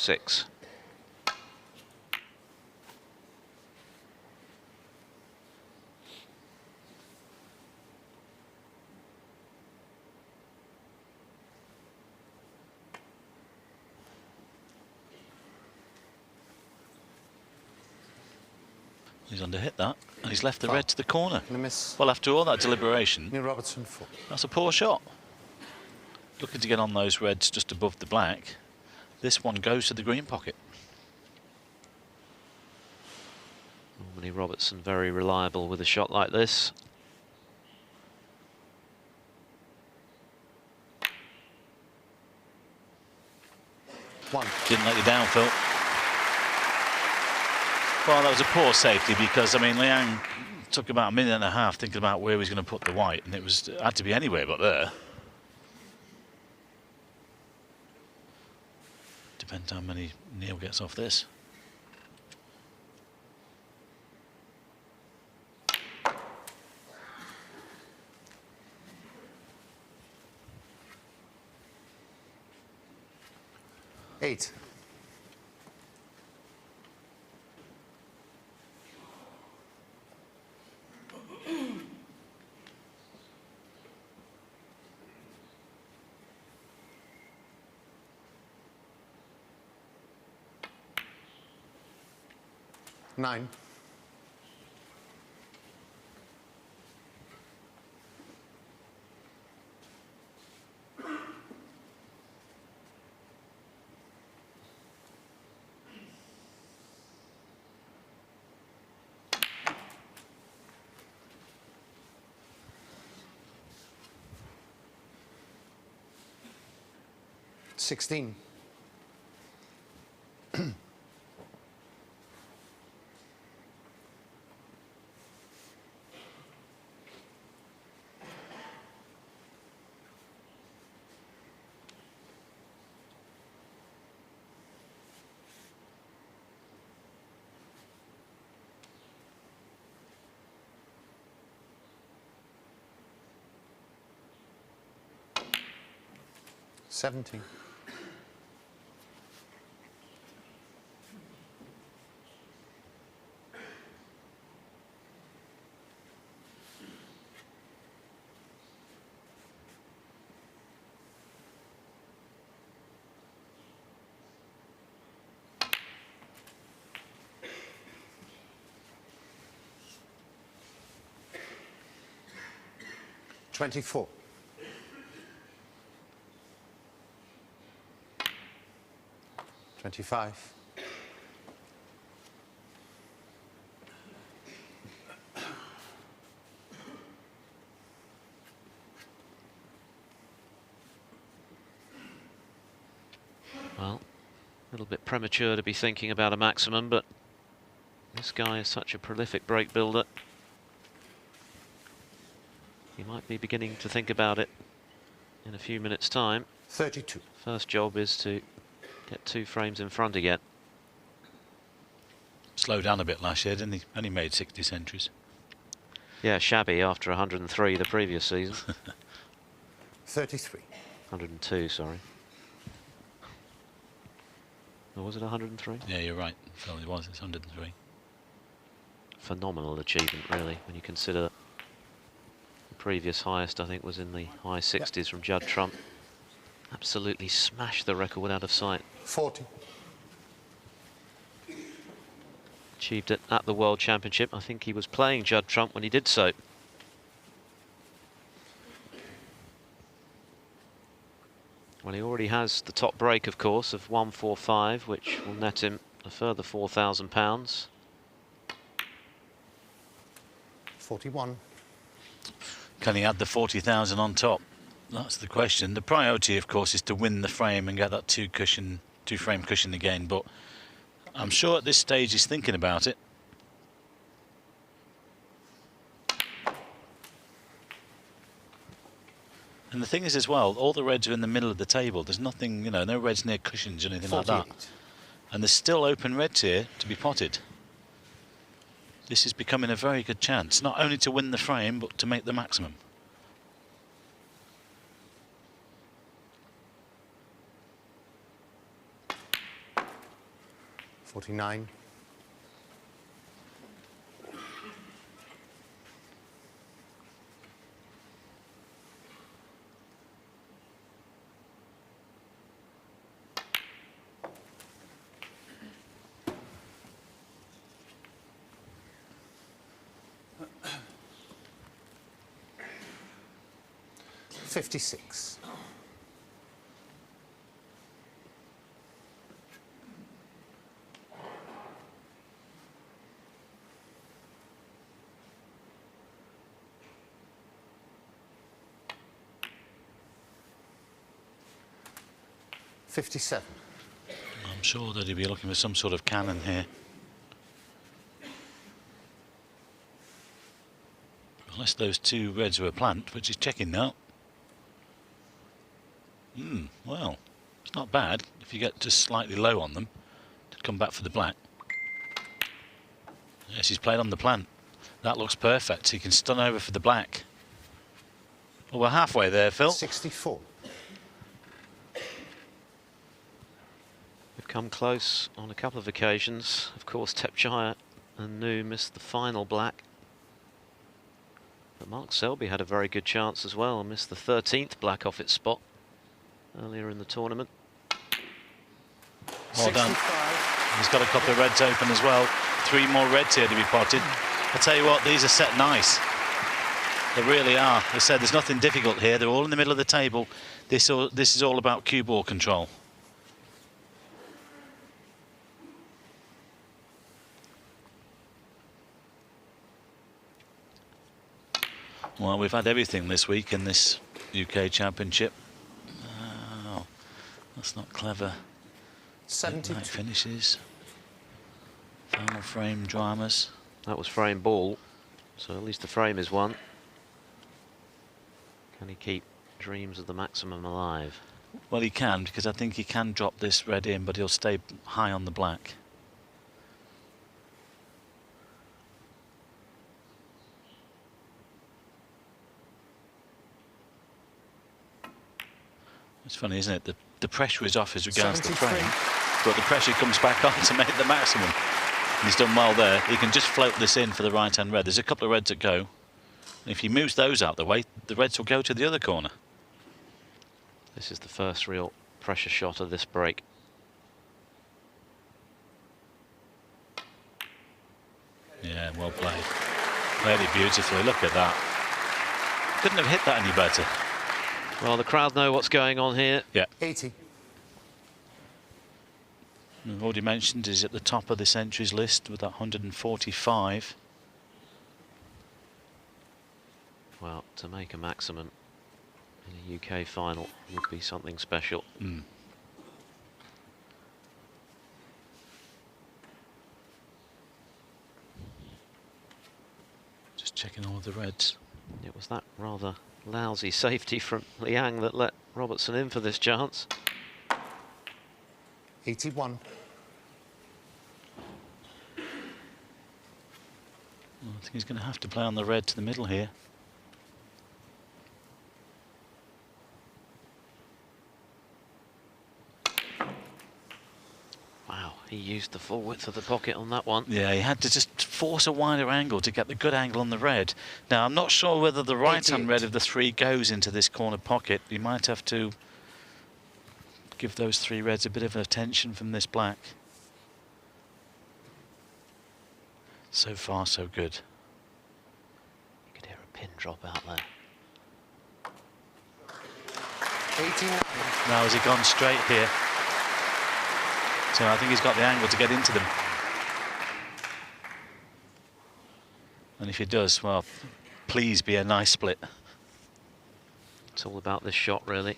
6. He's underhit that, and he's left the red to the corner. Miss. Well, after all that deliberation, Robertson 4. that's a poor shot. Looking to get on those reds just above the black. This one goes to the green pocket. Normally Robertson very reliable with a shot like this. Didn't let you down, Phil. Well, that was a poor safety because, I mean, Liang took about a minute and a half thinking about where he was going to put the white, and it had to be anywhere but there. Depends how many Neil gets off this. Eight. Nine. Sixteen. 17. $24. 25. Well, a little bit premature to be thinking about a maximum, but this guy is such a prolific break builder. He might be beginning to think about it in a few minutes' time. 32. First job is to get 2 frames in front again. Slowed down a bit last year, didn't he? Only made 60 centuries. Yeah, shabby after 103 the previous season. 33. 102, sorry. Or was it 103? Yeah, you're right. Phil, it was. It's 103. Phenomenal achievement, really, when you consider that the previous highest, I think, was in the high 60s from Judd Trump. Absolutely smashed the record out of sight. 40. Achieved it at the World Championship. I think he was playing Judd Trump when he did so. Well, he already has the top break, of course, of 145, which will net him a further £4,000. 41. Can he add the 40,000 on top? That's the question. The priority, of course, is to win the frame and get that two-frame cushion again. But I'm sure at this stage he's thinking about it. And the thing is as well, all the reds are in the middle of the table. There's nothing, you know, no reds near cushions or anything 48. like that. And there's still open reds here to be potted. This is becoming a very good chance, not only to win the frame, but to make the maximum. 49. 56. 57. I'm sure that he'll be looking for some sort of cannon here. Unless those two reds were a plant, which is checking now. Well, it's not bad if you get just slightly low on them to come back for the black. Yes, he's played on the plant. That looks perfect. He can stun over for the black. Well, we're halfway there, Phil. 64. We've come close on a couple of occasions. Of course, Tepchire and Nu missed the final black. But Mark Selby had a very good chance as well and missed the 13th black off its spot earlier in the tournament. Well done. He's got a couple of reds open as well. 3 more reds here to be potted. I tell you what, these are set nice. They really are. As I said, there's nothing difficult here. They're all in the middle of the table. This is all about cue ball control. Well, we've had everything this week in this UK Championship. Oh, that's not clever. 72. Night finishes. Final frame dramas. That was frame ball, so at least the frame is one. Can he keep dreams of the maximum alive? Well, he can, because I think he can drop this red in, but he'll stay high on the black. It's funny, isn't it? The pressure is off as regards the 73. frame, but the pressure comes back on to make the maximum. And he's done well there. He can just float this in for the right-hand red. There's a couple of reds that go. And if he moves those out the way, the reds will go to the other corner. This is the first real pressure shot of this break. Yeah, well played. Played it beautifully. Look at that. Couldn't have hit that any better. Well, the crowd know what's going on here. Yeah. 80. We've already mentioned he's at the top of this entries list with that 145. Well, to make a maximum in a UK final would be something special. Just checking all of the reds. It was that rather lousy safety from Liang that let Robertson in for this chance. 81. Well, I think he's going to have to play on the red to the middle here. Wow, he used the full width of the pocket on that one. Yeah, he had to just force a wider angle to get the good angle on the red. Now, I'm not sure whether the right-hand red of the 3 goes into this corner pocket. You might have to give those 3 reds a bit of attention from this black. So far, so good. You could hear a pin drop out there. 89. Now, has he gone straight here? So I think he's got the angle to get into them. And if he does, well, please be a nice split. It's all about this shot, really.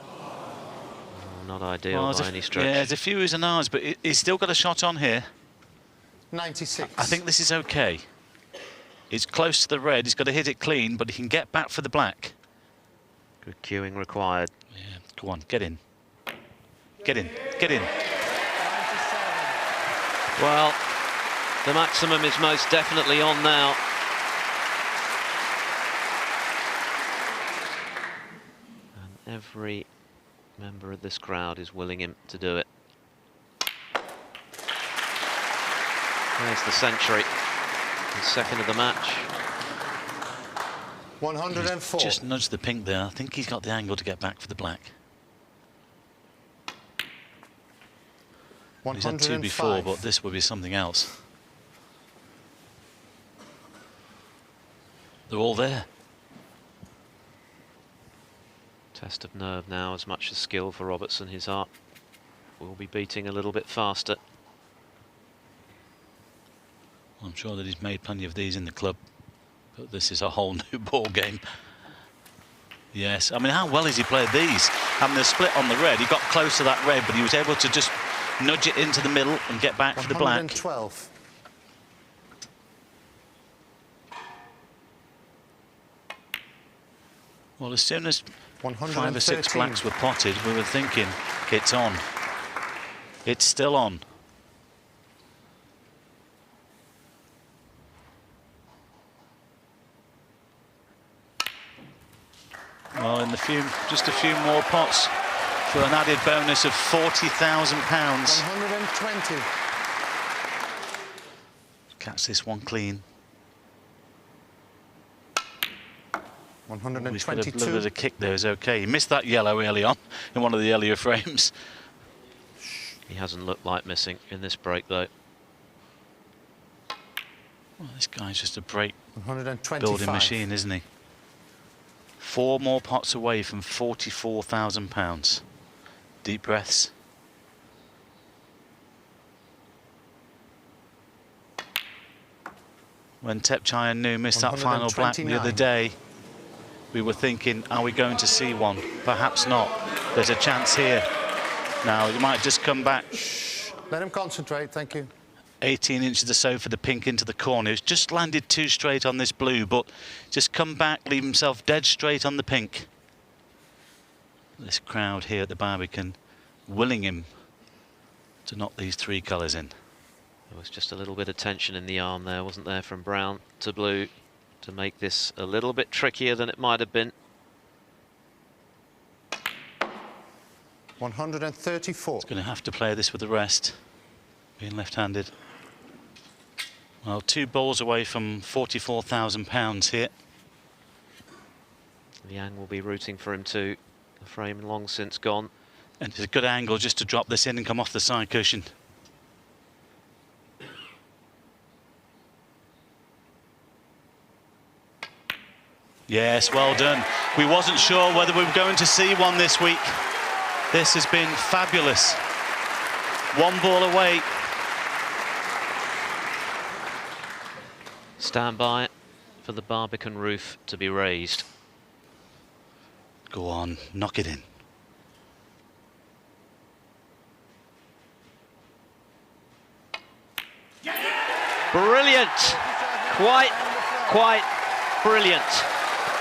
Oh, not ideal Well, by any stretch. Yeah, there's a few U's and R's, but he's still got a shot on here. 96. I think this is okay. It's close to the red. He's got to hit it clean, but he can get back for the black. Good cueing required. Yeah, go on, get in. Get in, get in. 97. Well, the maximum is most definitely on now. Every member of this crowd is willing him to do it. There's the century, the second of the match. 104. Just nudged the pink there. I think he's got the angle to get back for the black. He's had 2 before, but this will be something else. They're all there. Test of nerve now, as much as skill for Robertson. His heart will be beating a little bit faster. I'm sure that he's made plenty of these in the club, but this is a whole new ball game. Yes, I mean, how well has he played these? Having the split on the red, he got close to that red, but he was able to just nudge it into the middle and get back for the black. 112. Well, as soon as 5 or 6 113. blacks were potted, we were thinking, it's on. It's still on. Well, in just a few more pots for an added bonus of £40,000. 120. Catch this one clean. He's got a little 122. bit of kick there, is okay. He missed that yellow early on in one of the earlier frames. He hasn't looked like missing in this break, though. Well, this guy's just a break 125. building machine, isn't he? 4 more pots away from £44,000. Deep breaths. When Tepchai and Nu missed that final black the other 129. day, we were thinking, are we going to see one? Perhaps not. There's a chance here. Now, you might just come back. Let him concentrate, thank you. 18 inches or so for the pink into the corner. He's just landed too straight on this blue, but just come back, leave himself dead straight on the pink. This crowd here at the Barbican willing him to knock these 3 colours in. There was just a little bit of tension in the arm there, wasn't there, from brown to blue, to make this a little bit trickier than it might have been. 134. He's going to have to play this with the rest, being left-handed. Well, 2 balls away from £44,000 here. Liang will be rooting for him too. The frame long since gone. And it's a good angle just to drop this in and come off the side cushion. Yes, well done. We wasn't sure whether we were going to see one this week. This has been fabulous. 1 ball away. Stand by for the Barbican roof to be raised. Go on, knock it in. Brilliant! Quite brilliant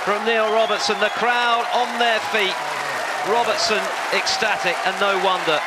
from Neil Robertson. The crowd on their feet. Robertson ecstatic, and no wonder.